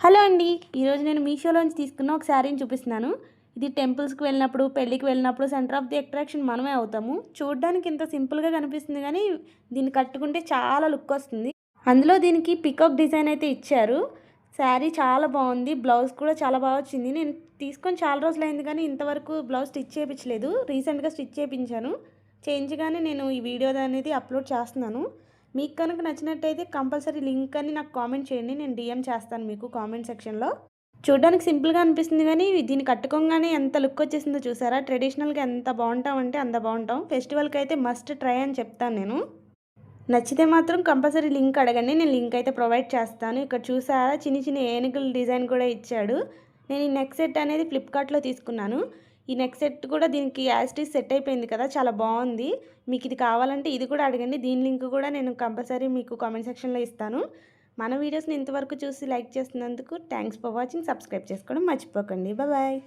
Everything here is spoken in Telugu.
హలో అండి. ఈరోజు నేను మీషోలోంచి తీసుకున్న ఒక శారీని చూపిస్తున్నాను. ఇది టెంపుల్స్‌కి వెళ్ళినప్పుడు, పెళ్ళికి వెళ్ళినప్పుడు సెంటర్ ఆఫ్ ది అట్రాక్షన్ మనమే అవుతాము. చూడ్డానికి ఇంత సింపుల్‌గా కనిపిస్తుంది గానీ, దీన్ని కట్టుకుంటే చాలా లుక్ వస్తుంది. అందులో దీనికి పీకాక్ డిజైన్ అయితే ఇచ్చారు. శారీ చాలా బావుంది. బ్లౌజ్ కూడా చాలా బాగా వచ్చింది. నేను తీసుకొని చాలా రోజులైంది కానీ, ఇంతవరకు బ్లౌజ్ స్టిచ్ చేపించలేదు. రీసెంట్‌గా స్టిచ్ చేపించాను. చేయించగానే నేను ఈ వీడియో అనేది అప్లోడ్ చేస్తున్నాను. మీకు కనుక నచ్చినట్టయితే కంపల్సరీ లింక్ అని నాకు కామెంట్ చేయండి. నేను డీఎం చేస్తాను మీకు కామెంట్ సెక్షన్‌లో. చూడ్డానికి సింపుల్‌గా అనిపిస్తుంది గానీ, దీన్ని కట్టుకోంగానే ఎంత లుక్ వచ్చేసిందో చూసారా? ట్రెడిషనల్‌గా ఎంత బావుంటామంటే అంత బావుంటాం. ఫెస్టివల్‌కైతే మస్ట్ ట్రై అని చెప్తాను నేను. నచ్చితే మాత్రం కంపల్సరీ లింక్ అడగండి. నేను లింక్ అయితే ప్రొవైడ్ చేస్తాను. ఇక్కడ చూసారా చిన్ని చిన్ని ఏనుగుల డిజైన్ కూడా ఇచ్చాడు. నేను ఈ నెక్ సెట్ అనేది ఫ్లిప్‌కార్ట్‌లో తీసుకున్నాను. ఈ నెక్ సెట్ కూడా దీనికి యాజ్ ఇట్ ఈజ్ సెట్ అయిపోయింది కదా! చాలా బావుంది. మీకు ఇది కావాలంటే ఇది కూడా అడగండి. దీని లింక్ కూడా నేను కంపల్సరీ మీకు కామెంట్ సెక్షన్‌లో ఇస్తాను. మన వీడియోస్‌ని ఇంతవరకు చూసి లైక్ చేస్తున్నందుకు థాంక్స్ ఫర్ వాచింగ్. సబ్స్క్రైబ్ చేసుకోవడం మర్చిపోకండి. బాయ్.